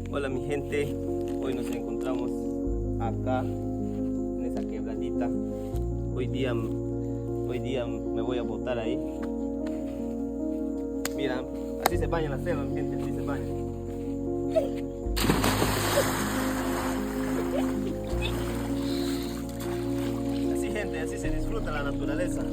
Hola mi gente, hoy nos encontramos acá en esa quebradita. Hoy día me voy a botar ahí. Mira, así se baña la selva, mi gente, así se baña. Así gente, así se disfruta la naturaleza.